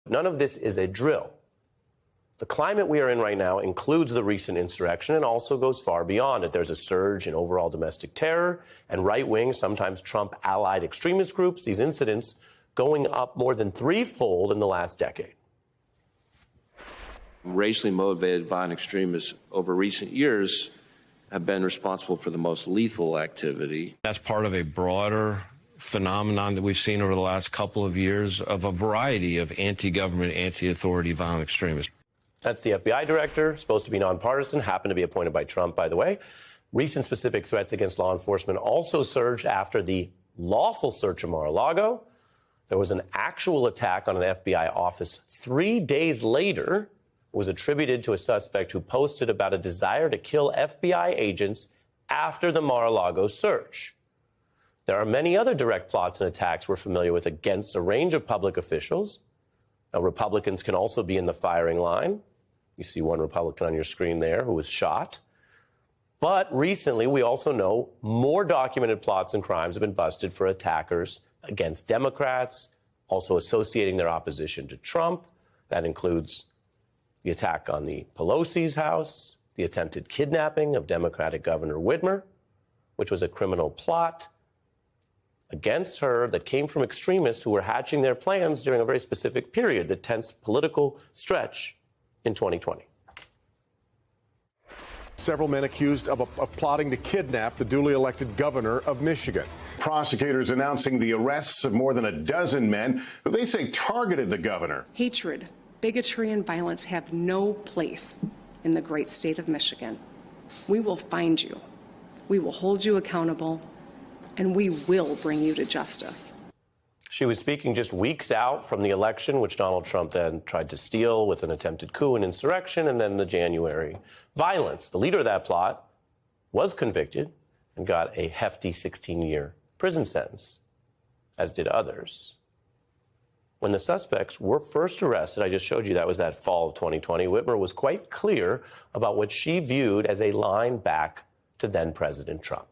None of this is a drill. The climate we are in right now includes the recent insurrection and also goes far beyond it. There's a surge in overall domestic terror and right-wing, sometimes Trump-allied extremist groups, these incidents going up more than threefold in the last decade. Racially motivated violent extremists over recent years have been responsible for the most lethal activity. That's part of a broader phenomenon that we've seen over the last couple of years of a variety of anti-government, anti-authority violent extremists. That's the FBI director, supposed to be nonpartisan, happened to be appointed by Trump, by the way. Recent specific threats against law enforcement also surged after the lawful search of Mar-a-Lago. There was an actual attack on an FBI office 3 days later. It was attributed to a suspect who posted about a desire to kill FBI agents after the Mar-a-Lago search. There are many other direct plots and attacks we're familiar with against a range of public officials. Now, Republicans can also be in the firing line. You see one Republican on your screen there who was shot. But recently, we also know more documented plots and crimes have been busted for attackers against Democrats, also associating their opposition to Trump. That includes the attack on the Pelosi's house, the attempted kidnapping of Democratic Governor Whitmer, which was a criminal plot against her that came from extremists who were hatching their plans during a very specific period, the tense political stretch in 2020. Several men accused of plotting to kidnap the duly elected governor of Michigan. Prosecutors announcing the arrests of more than a dozen men who they say targeted the governor. Hatred, bigotry, and violence have no place in the great state of Michigan. We will find you. We will hold you accountable, and we will bring you to justice. She was speaking just weeks out from the election, which Donald Trump then tried to steal with an attempted coup and insurrection, and then the January violence. The leader of that plot was convicted and got a hefty 16-year prison sentence, as did others. When the suspects were first arrested, I just showed you that was that fall of 2020, Whitmer was quite clear about what she viewed as a line back to then-President Trump.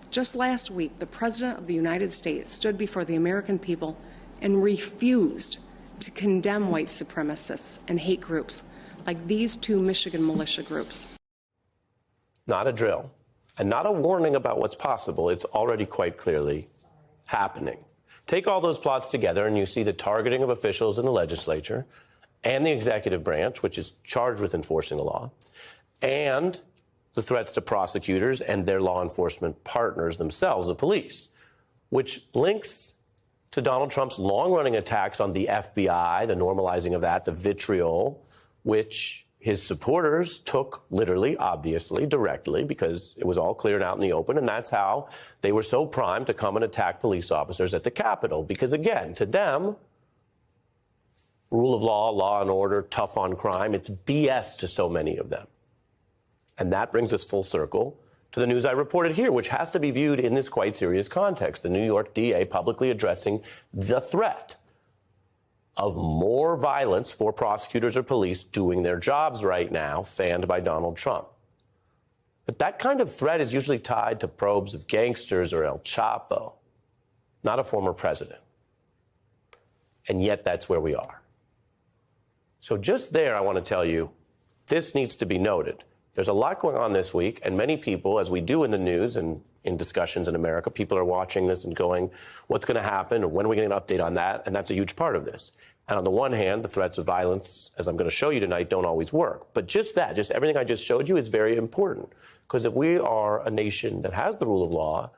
Just last week, the President of the United States stood before the American people and refused to condemn white supremacists and hate groups like these two Michigan militia groups. Not a drill, and not a warning about what's possible. It's already quite clearly happening. Take all those plots together, and you see the targeting of officials in the legislature and the executive branch, which is charged with enforcing the law, and the threats to prosecutors and their law enforcement partners themselves, the police, which links to Donald Trump's long-running attacks on the FBI, the normalizing of that, the vitriol, which his supporters took literally, obviously, directly, because it was all cleared out in the open, and that's how they were so primed to come and attack police officers at the Capitol. Because, again, to them, rule of law, law and order, tough on crime, it's BS to so many of them. And that brings us full circle to the news I reported here, which has to be viewed in this quite serious context. The New York DA publicly addressing the threat of more violence for prosecutors or police doing their jobs right now, fanned by Donald Trump. But that kind of threat is usually tied to probes of gangsters or El Chapo, not a former president. And yet that's where we are. So just there, I want to tell you, this needs to be noted. There's a lot going on this week, and many people, as we do in the news and in discussions in America, people are watching this and going, what's going to happen, or when are we getting an update on that? And that's a huge part of this. And on the one hand, the threats of violence, as I'm going to show you tonight, don't always work. But just that, just everything I just showed you is very important. Because if we are a nation that has the rule of law,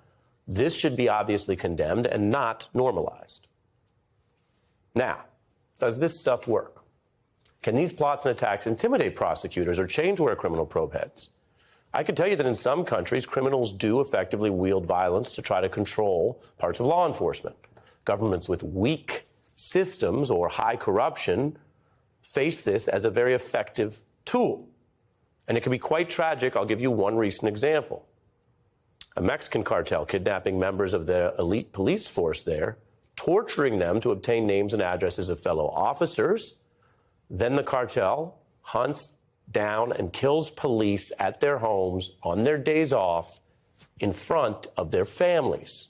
this should be obviously condemned and not normalized. Now, does this stuff work? Can these plots and attacks intimidate prosecutors or change where criminal probe heads? I can tell you that in some countries, criminals do effectively wield violence to try to control parts of law enforcement. Governments with weak systems or high corruption face this as a very effective tool. And it can be quite tragic. I'll give you one recent example. A Mexican cartel kidnapping members of the elite police force there, torturing them to obtain names and addresses of fellow officers. Then the cartel hunts down and kills police at their homes on their days off in front of their families.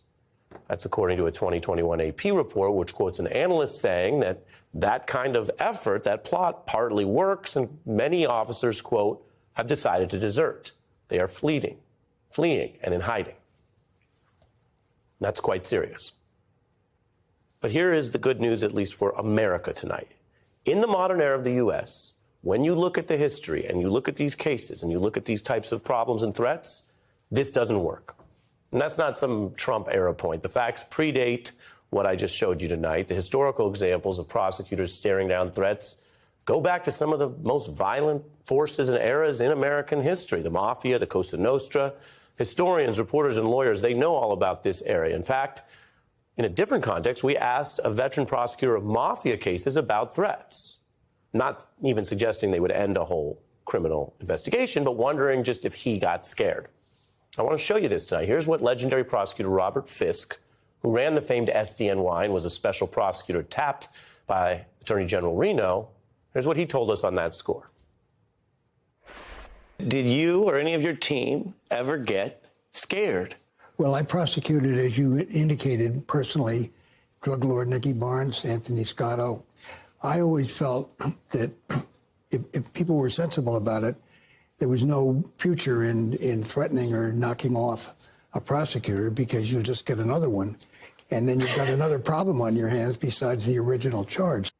That's according to a 2021 AP report, which quotes an analyst saying that that kind of effort, that plot, partly works, and many officers, quote, have decided to desert. They are fleeing and in hiding. That's quite serious. But here is the good news, at least for America tonight. In the modern era of the U.S., when you look at the history and you look at these cases and you look at these types of problems and threats, this doesn't work. And that's not some Trump era point. The facts predate what I just showed you tonight. The historical examples of prosecutors staring down threats go back to some of the most violent forces and eras in American history. The Mafia, the Cosa Nostra. Historians, reporters, and lawyers, they know all about this area. In fact, in a different context, we asked a veteran prosecutor of Mafia cases about threats. Not even suggesting they would end a whole criminal investigation, but wondering just if he got scared. I want to show you this tonight. Here's what legendary prosecutor Robert Fisk, who ran the famed SDNY and was a special prosecutor tapped by Attorney General Reno, here's what he told us on that score. Did you or any of your team ever get scared? Well, I prosecuted, as you indicated, personally, drug lord Nicky Barnes, Anthony Scotto. I always felt that if people were sensible about it, there was no future in threatening or knocking off a prosecutor, because you'll just get another one. And then you've got another problem on your hands besides the original charge.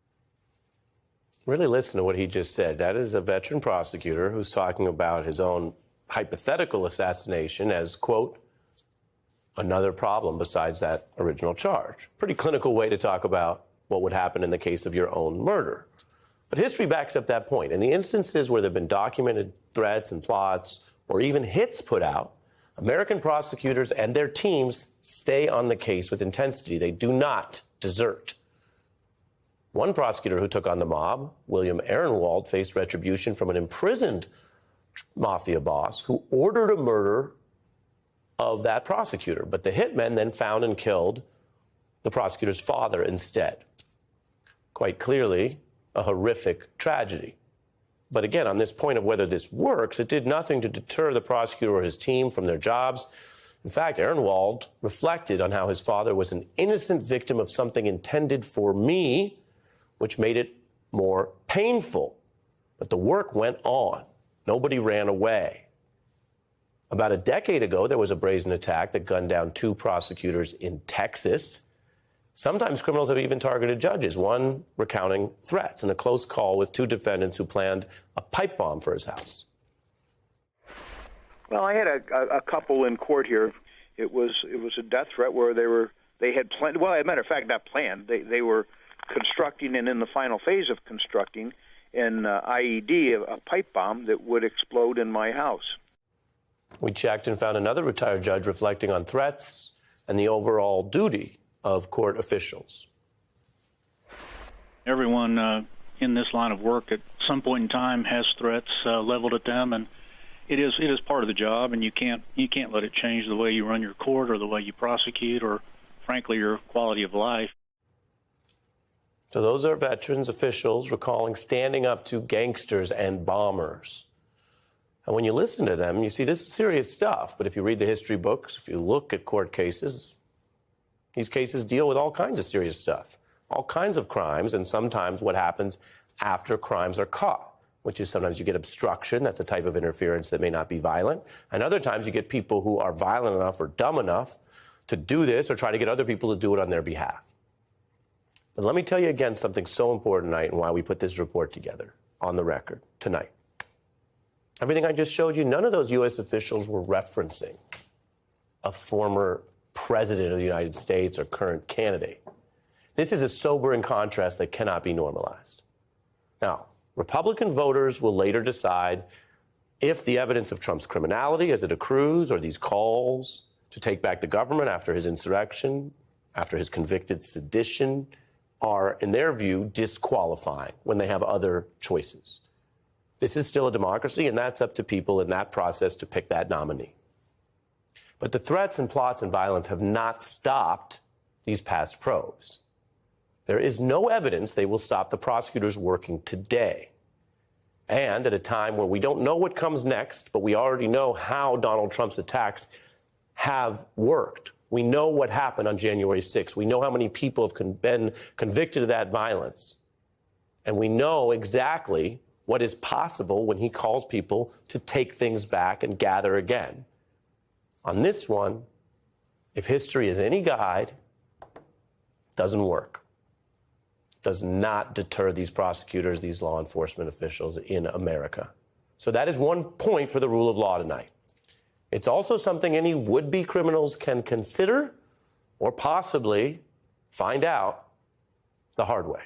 Really listen to what he just said. That is a veteran prosecutor who's talking about his own hypothetical assassination as, quote, another problem besides that original charge. Pretty clinical way to talk about what would happen in the case of your own murder. But history backs up that point. In the instances where there have been documented threats and plots or even hits put out, American prosecutors and their teams stay on the case with intensity. They do not desert. One prosecutor who took on the mob, William Ehrenwald, faced retribution from an imprisoned mafia boss who ordered a murder of that prosecutor. But the hitmen then found and killed the prosecutor's father instead. Quite clearly, a horrific tragedy. But again, on this point of whether this works, it did nothing to deter the prosecutor or his team from their jobs. In fact, Ehrenwald reflected on how his father was an innocent victim of something intended for me, which made it more painful. But the work went on. Nobody ran away. About a decade ago, there was a brazen attack that gunned down 2 prosecutors in Texas. Sometimes criminals have even targeted judges, one recounting threats in a close call with 2 defendants who planned a pipe bomb for his house. Well, I had a couple in court here. It was a death threat where they had planned. Well, as a matter of fact, not planned. They were constructing, and in the final phase of constructing, an IED, a pipe bomb that would explode in my house. We checked and found another retired judge reflecting on threats and the overall duty of court officials. Everyone in this line of work at some point in time has threats leveled at them, and it is part of the job, and you can't let it change the way you run your court or the way you prosecute or, frankly, your quality of life. So those are veterans, officials recalling standing up to gangsters and bombers. And when you listen to them, you see this is serious stuff. But if you read the history books, if you look at court cases, these cases deal with all kinds of serious stuff, all kinds of crimes, and sometimes what happens after crimes are caught, which is sometimes you get obstruction. That's a type of interference that may not be violent. And other times you get people who are violent enough or dumb enough to do this or try to get other people to do it on their behalf. But let me tell you again something so important tonight and why we put this report together on the record tonight. Everything I just showed you, none of those U.S. officials were referencing a former president of the United States or current candidate. This is a sobering contrast that cannot be normalized. Now, Republican voters will later decide if the evidence of Trump's criminality as it accrues or these calls to take back the government after his insurrection, after his convicted sedition, are, in their view, disqualifying when they have other choices. This is still a democracy, and that's up to people in that process to pick that nominee. But the threats and plots and violence have not stopped these past probes. There is no evidence they will stop the prosecutors working today. And at a time where we don't know what comes next, but we already know how Donald Trump's attacks have worked, We know what happened on January 6th. We know how many people have been convicted of that violence. And we know exactly what is possible when he calls people to take things back and gather again. On this one, if history is any guide, it doesn't work. It does not deter these prosecutors, these law enforcement officials in America. So that is one point for the rule of law tonight. It's also something any would-be criminals can consider or possibly find out the hard way.